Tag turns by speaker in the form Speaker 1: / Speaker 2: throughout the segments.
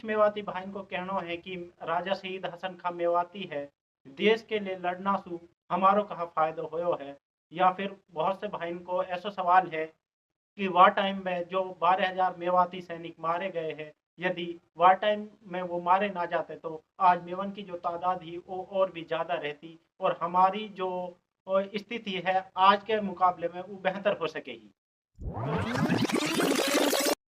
Speaker 1: मेवाती भाईन को कहना है कि राजा शहीद हसन खां मेवाती है, देश के लिए लड़ना सू हमारो कहा फायदो होयो है। या फिर बहुत से भाईन को ऐसा सवाल है कि वार टाइम में जो 12,000 मेवाती सैनिक मारे गए हैं, यदि वार टाइम में वो मारे ना जाते तो आज मेवन की जो तादाद ही वो और भी ज़्यादा रहती और हमारी जो स्थिति है आज के मुकाबले में वो बेहतर हो सकेगी।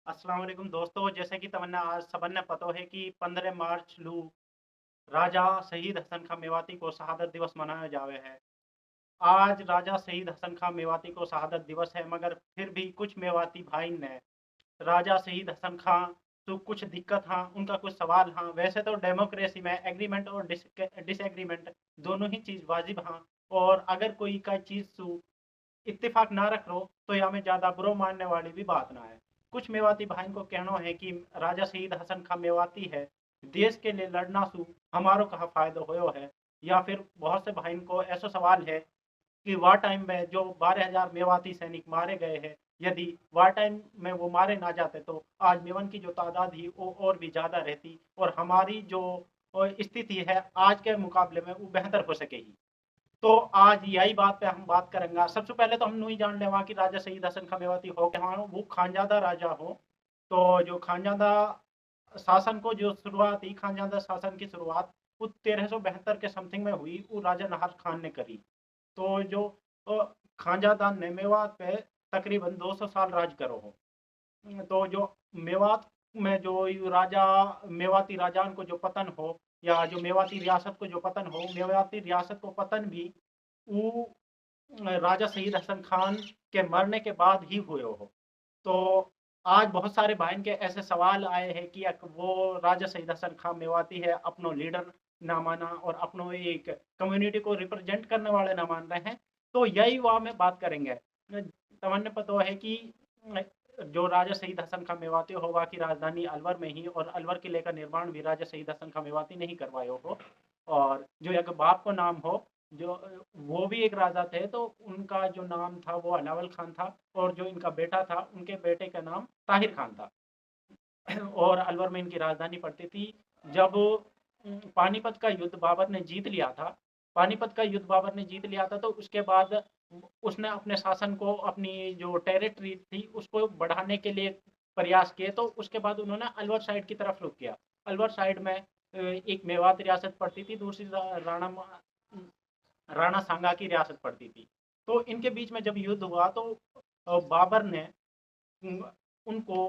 Speaker 1: अस्सलाम वालेकुम दोस्तों, जैसे कि तमन्ना आज सबन ने पता है कि 15 मार्च लू राजा शहीद हसन खां मेवाती को शहादत दिवस मनाया जावे है। आज राजा शहीद हसन खां मेवाती को शहादत दिवस है, मगर फिर भी कुछ मेवाती भाई ने राजा शहीद हसन खां तो कुछ दिक्कत हाँ, उनका कुछ सवाल हाँ। वैसे तो डेमोक्रेसी में एग्रीमेंट और डिसएग्रीमेंट दोनों ही चीज वाजिब हाँ। और अगर कोई का चीज सु इत्तेफाक ना रख रो तो या में ज्यादा बुरो मानने वाली भी बात ना है। कुछ मेवाती भाई को कहना है कि राजा शहीद हसन खां मेवाती है, देश के लिए लड़ना सू हमारो कहा फायदो होयो है। या फिर बहुत से भाई को ऐसा सवाल है कि वार टाइम में जो 12,000 मेवाती सैनिक मारे गए हैं, यदि वार टाइम में वो मारे ना जाते तो आज मेवन की जो तादाद ही वो और भी ज्यादा रहती और हमारी जो स्थिति है आज के मुकाबले में वो बेहतर हो सकेगी। तो आज यही बात पे हम बात करेंगे। सबसे पहले तो हम नहीं जान ले वहाँ की राजा शहीद हसन खां मेवाती हो के वहाँ वो खानजादा राजा हो। तो जो खानजादा शासन को जो शुरुआत ही खानजादा शासन की शुरुआत वो 1372 के समथिंग में हुई, वो राजा नाहर खान ने करी। तो जो खानजादा ने मेवात पे तकरीबन 200 साल राज करो हो। तो जो मेवात में जो राजा मेवाती राजान को जो पतन हो या जो मेवाती रियासत को जो पतन हो, मेवाती रियासत को पतन भी वो राजा शहीद हसन खान के मरने के बाद ही हुए हो। तो आज बहुत सारे भाई के ऐसे सवाल आए हैं कि वो राजा शहीद हसन खान मेवाती है अपनो लीडर ना माना और अपनो एक कम्युनिटी को रिप्रेजेंट करने वाले ना मान रहे हैं। तो यही वहाँ में बात करेंगे। तमन्ने पता है कि जो राजा शहीद हसन खान मेवाती होगा की राजधानी अलवर में ही, और अलवर किले का निर्माण भी राजा शहीद हसन खान मेवाती ने ही करवायो हो। और जो एक बाप को नाम हो, जो वो भी एक राजा थे, तो उनका जो नाम था वो अलावल खान था और जो इनका बेटा था उनके बेटे का नाम ताहिर खान था। और अलवर में इनकी राजधानी पड़ती थी। जब पानीपत का युद्ध बाबर ने जीत लिया था, पानीपत का युद्ध बाबर ने जीत लिया था, तो उसके बाद उसने अपने शासन को, अपनी जो टेरिटरी थी उसको बढ़ाने के लिए प्रयास किए। तो उसके बाद उन्होंने अलवर साइड की तरफ रुख किया। अलवर साइड में एक मेवात रियासत पड़ती थी, दूसरी राणा राणा सांगा की रियासत पड़ती थी। तो इनके बीच में जब युद्ध हुआ तो बाबर ने उनको,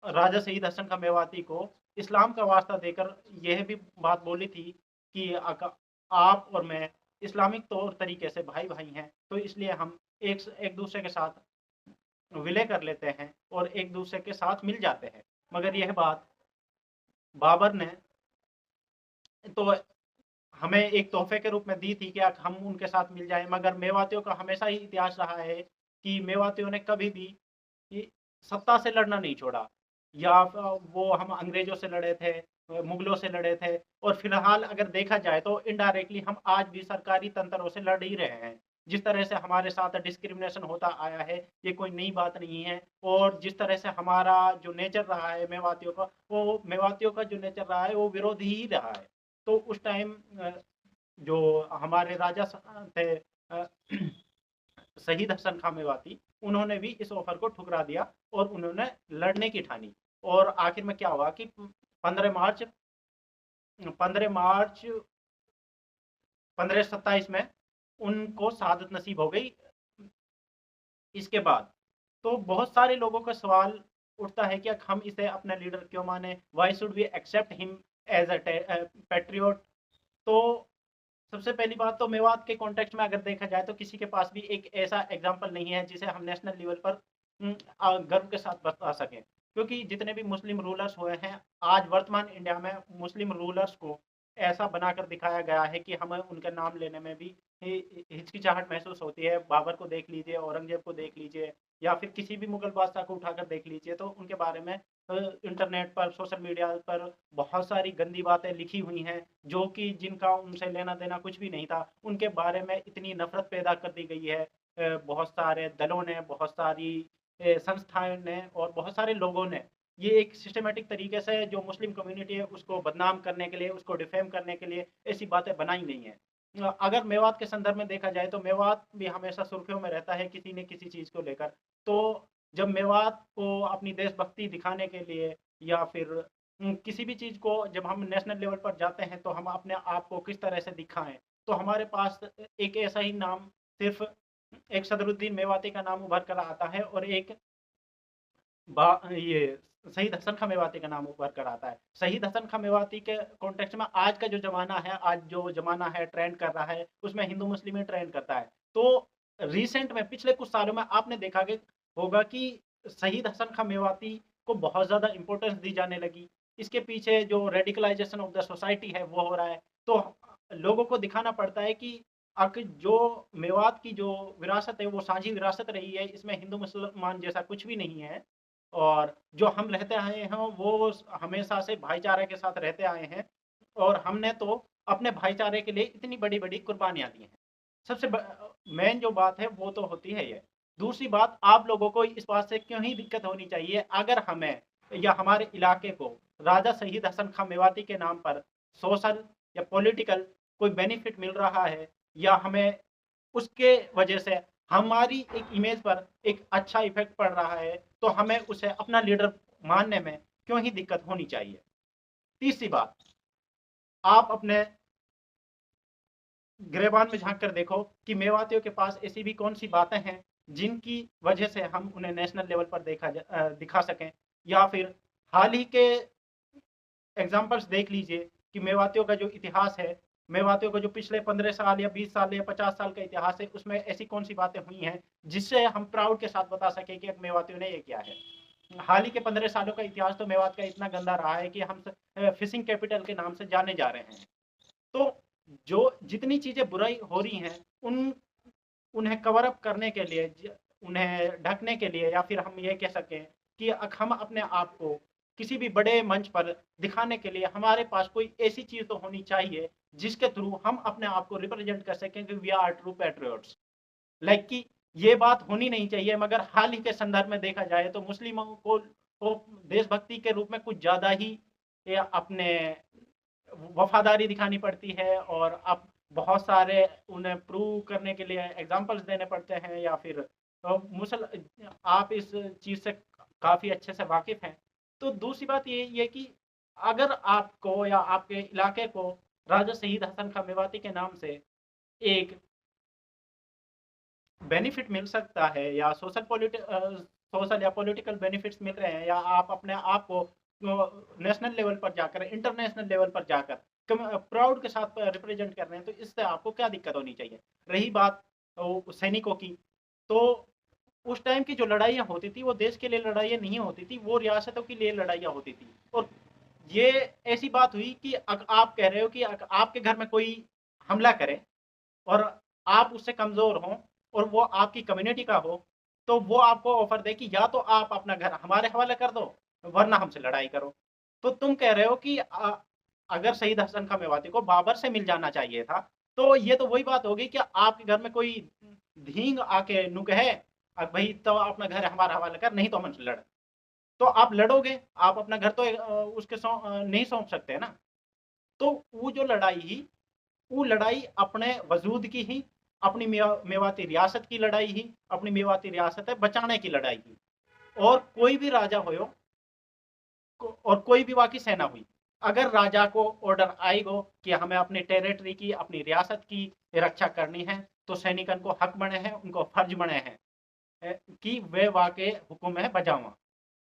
Speaker 1: राजा शहीद हसन का मेवाती को इस्लाम का वास्ता देकर यह भी बात बोली थी कि आप और मैं इस्लामिक तौर तरीके से भाई भाई हैं, तो इसलिए हम एक एक दूसरे के साथ विलय कर लेते हैं और एक दूसरे के साथ मिल जाते हैं। मगर यह बात बाबर ने तो हमें एक तोहफे के रूप में दी थी कि हम उनके साथ मिल जाएं। मगर मेवातियों का हमेशा ही इतिहास रहा है कि मेवातियों ने कभी भी सत्ता से लड़ना नहीं छोड़ा। या वो हम अंग्रेजों से लड़े थे, मुगलों से लड़े थे, और फिलहाल अगर देखा जाए तो इनडायरेक्टली हम आज भी सरकारी तंत्रों से लड़ ही रहे हैं। जिस तरह से हमारे साथ डिस्क्रिमिनेशन होता आया है ये कोई नई बात नहीं है। और जिस तरह से हमारा जो नेचर रहा है मेवातियों का, वो मेवातियों का जो नेचर रहा है वो विरोधी ही रहा है। तो उस टाइम जो हमारे राजा थे शहीद हसन खां मेवाती, उन्होंने भी इस ऑफर को ठुकरा दिया और उन्होंने लड़ने की ठानी। और आखिर में क्या हुआ कि 15 मार्च 15 मार्च 1527 में उनको शहादत नसीब हो गई। इसके बाद तो बहुत सारे लोगों का सवाल उठता है कि हम इसे अपना लीडर क्यों माने, why should we accept him as a patriot. तो सबसे पहली बात तो मेवात के कॉन्टेक्स्ट में अगर देखा जाए तो किसी के पास भी एक ऐसा एग्जाम्पल नहीं है जिसे हम नेशनल लेवल पर गर्व के साथ बता सकें। क्योंकि जितने भी मुस्लिम रूलर्स हुए हैं आज वर्तमान इंडिया में, मुस्लिम रूलर्स को ऐसा बनाकर दिखाया गया है कि हमें उनके नाम लेने में भी हिचकिचाहट महसूस होती है। बाबर को देख लीजिए, औरंगजेब को देख लीजिए, या फिर किसी भी मुगल बादशाह को उठाकर देख लीजिए, तो उनके बारे में इंटरनेट पर, सोशल मीडिया पर बहुत सारी गंदी बातें लिखी हुई हैं जो कि जिनका उनसे लेना देना कुछ भी नहीं था। उनके बारे में इतनी नफरत पैदा कर दी गई है बहुत सारे दलों ने, बहुत सारी संस्थाएं ने और बहुत सारे लोगों ने। ये एक सिस्टमैटिक तरीके से जो मुस्लिम कम्युनिटी है उसको बदनाम करने के लिए, उसको डिफेम करने के लिए ऐसी बातें बनाई नहीं है। अगर मेवात के संदर्भ में देखा जाए तो मेवात भी हमेशा सुर्खियों में रहता है किसी न किसी चीज़ को लेकर। तो जब मेवात को अपनी देशभक्ति दिखाने के लिए या फिर किसी भी चीज़ को जब हम नेशनल लेवल पर जाते हैं तो हम अपने आप को किस तरह से दिखाएँ। तो हमारे पास एक ऐसा ही नाम सिर्फ़ एक सदरुद्दीन मेवाती का नाम उभर कर आता है और एक ये शहीद हसन खां मेवाती का नाम उभर कर आता है। शहीद हसन खां मेवाती के कॉन्टेक्स्ट में आज का जो ज़माना है, आज जो ज़माना है ट्रेंड कर रहा है, उसमें हिंदू मुस्लिम ही ट्रेंड करता है। तो रिसेंट में पिछले कुछ सालों में आपने देखा कि होगा कि शहीद हसन खां मेवाती को बहुत ज़्यादा इम्पोर्टेंस दी जाने लगी। इसके पीछे जो रेडिकलाइजेशन ऑफ द सोसाइटी है वो हो रहा है। तो लोगों को दिखाना पड़ता है कि जो मेवात की जो विरासत है वो साझी विरासत रही है, इसमें हिंदू मुसलमान जैसा कुछ भी नहीं है। और जो हम रहते आए हैं वो हमेशा से भाईचारे के साथ रहते आए हैं और हमने तो अपने भाईचारे के लिए इतनी बड़ी-बड़ी कुर्बानियाँ दी हैं। सबसे मेन जो बात है वो तो होती है ये। दूसरी बात आप लोगों को इस बात से क्यों ही दिक्कत होनी चाहिए अगर हमें या हमारे इलाके को राजा शहीद हसन खां मेवाती के नाम पर सोशल या पॉलिटिकल कोई बेनिफिट मिल रहा है या हमें उसके वजह से हमारी एक इमेज पर एक अच्छा इफेक्ट पड़ रहा है तो हमें उसे अपना लीडर मानने में क्यों ही दिक्कत होनी चाहिए। तीसरी बात, आप अपने गिरेबान में झांक कर देखो कि मेवातियों के पास ऐसी भी कौन सी बातें हैं जिनकी वजह से हम उन्हें नेशनल लेवल पर दिखा सकें या फिर हाल ही के एग्जाम्पल्स देख लीजिए कि मेवातियों का जो इतिहास है, मेवातियों का जो पिछले 15 साल या 20 साल या 50 साल का इतिहास है उसमें ऐसी कौन सी बातें हुई हैं जिससे हम प्राउड के साथ बता सकें कि मेवातियों ने ये किया है। हाल ही के 15 सालों का इतिहास तो मेवात का इतना गंदा रहा है कि हम फिशिंग कैपिटल के नाम से जाने जा रहे हैं। तो जो जितनी चीजें बुराई हो रही हैं उन्हें कवर अप करने के लिए, उन्हें ढकने के लिए या फिर हम ये कह सकें कि हम अपने आप को किसी भी बड़े मंच पर दिखाने के लिए हमारे पास कोई ऐसी चीज तो होनी चाहिए जिसके थ्रू हम अपने आप को रिप्रेजेंट कर सकें कि we are true patriots. Like कि ये बात होनी नहीं चाहिए मगर हाल ही के संदर्भ में देखा जाए तो मुस्लिमों को देशभक्ति के रूप में कुछ ज़्यादा ही अपने वफादारी दिखानी पड़ती है और अब बहुत सारे उन्हें प्रूव करने के लिए एग्जाम्पल्स देने पड़ते हैं या फिर मुसल आप इस चीज़ से काफ़ी अच्छे से वाकिफ़ हैं। तो दूसरी बात ये कि अगर आपको या आपके इलाके को राजा शहीद हसन खां मेवाती के नाम से एक बेनिफिट मिल सकता है या सोशल या पॉलिटिकल बेनिफिट्स मिल रहे हैं या आप अपने आप को नेशनल लेवल पर जाकर इंटरनेशनल लेवल पर जाकर प्राउड के साथ रिप्रेजेंट कर रहे हैं तो इससे आपको क्या दिक्कत होनी चाहिए। रही बात सैनिकों की, तो उस टाइम की जो लड़ाइयाँ होती थी वो देश के लिए लड़ाइयाँ नहीं होती थी, वो रियासतों के लिए लड़ाइयाँ होती थी। और ये ऐसी बात हुई कि आप कह रहे हो कि आपके घर में कोई हमला करे और आप उससे कमज़ोर हों और वो आपकी कम्युनिटी का हो, तो वो आपको ऑफ़र दे कि या तो आप अपना घर हमारे हवाले कर दो, वरना हमसे लड़ाई करो। तो तुम कह रहे हो कि अगर शहीद हसन खां मेवाती को बाबर से मिल जाना चाहिए था, तो ये तो वही बात होगी कि आपके घर में कोई धींग आके नुक है, भई तो अपना घर हमारा हवाला कर, नहीं तो हमसे लड़। तो आप लड़ोगे, आप अपना घर तो उसके नहीं सौंप सकते ना। तो वो जो लड़ाई ही वो लड़ाई अपने वजूद की ही, अपनी मेवाती रियासत की लड़ाई ही, अपनी मेवाती रियासत है बचाने की लड़ाई ही। और कोई भी राजा हो और कोई भी वहाँ की सेना हुई, अगर राजा को ऑर्डर आएगो कि हमें अपनी टेरिटरी की, अपनी रियासत की रक्षा करनी है, तो सैनिकन को हक बने हैं, उनको फर्ज बने हैं कि वे वहाँ के हुक्म है बजावा।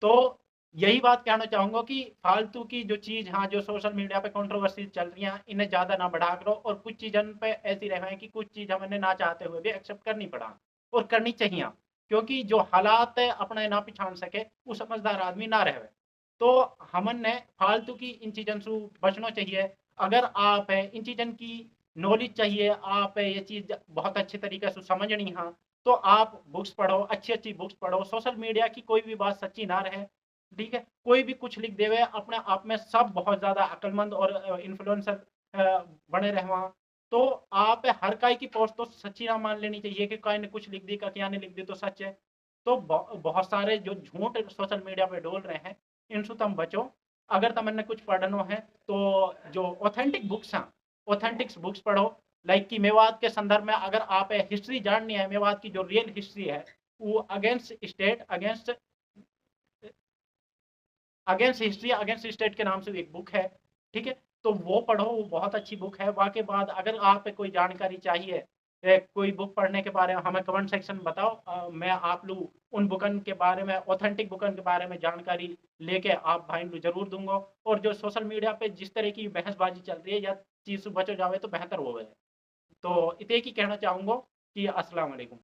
Speaker 1: तो यही बात कहना चाहूँगा कि फालतू की जो चीज़, हाँ, जो सोशल मीडिया पे कंट्रोवर्सी चल रही हैं, इन्हें ज़्यादा ना बढ़ा करो और कुछ चीज़न पे ऐसी रहे कि कुछ चीज़ हमें ना चाहते हुए भी एक्सेप्ट करनी पड़ा और करनी चाहिए, क्योंकि जो हालात है अपने ना पहचान सके वो समझदार आदमी ना रहे। तो हमन ने फालतू की इन चीज़न से बचना चाहिए। अगर आप इन चीज़न की नॉलेज चाहिए, आप ये चीज़ बहुत अच्छे तरीके से समझनी हाँ, तो आप बुक्स पढ़ो, अच्छी-अच्छी बुक्स पढ़ो। सोशल मीडिया की कोई भी बात सच्ची ना रहे, ठीक है? कोई भी कुछ लिख देवे, अपने आप में सब बहुत ज़्यादा अक्लमंद और इन्फ्लुएंसर बने रहवा। तो आप हर काई की पोस्ट तो सच्ची ना मान लेनी चाहिए कि काई ने कुछ लिख दी, का क्या ने लिख दी तो सच है। तो बहुत सारे जो झूठ सोशल मीडिया पे डोल रहे हैं, इनसु तम बचो। अगर तमन्ने कुछ पढ़नो है तो जो ऑथेंटिक बुक्स हैं, ऑथेंटिक्स बुक्स पढ़ो। लाइक कि मेवात के संदर्भ में अगर आप हिस्ट्री जाननी है, मेवात की जो रियल हिस्ट्री है, वो against state, against history against state के नाम से एक बुक है, ठीक है। तो वो पढ़ो, वो बहुत अच्छी बुक है। वाके बाद अगर आप कोई जानकारी चाहिए, कोई बुक पढ़ने के बारे में, हमें कमेंट सेक्शन में बताओ। मैं आप लोग उन बुकन के बारे में, ऑथेंटिक बुकन के बारे में जानकारी लेके आप भाई को जरूर दूंगा। और जो सोशल मीडिया पे जिस तरह की बहसबाजी चल रही है, या चीज बचो जावे तो बेहतर हो गए। तो इतने की कहना चाहूंगा कि अस्सलाम वालेकुम।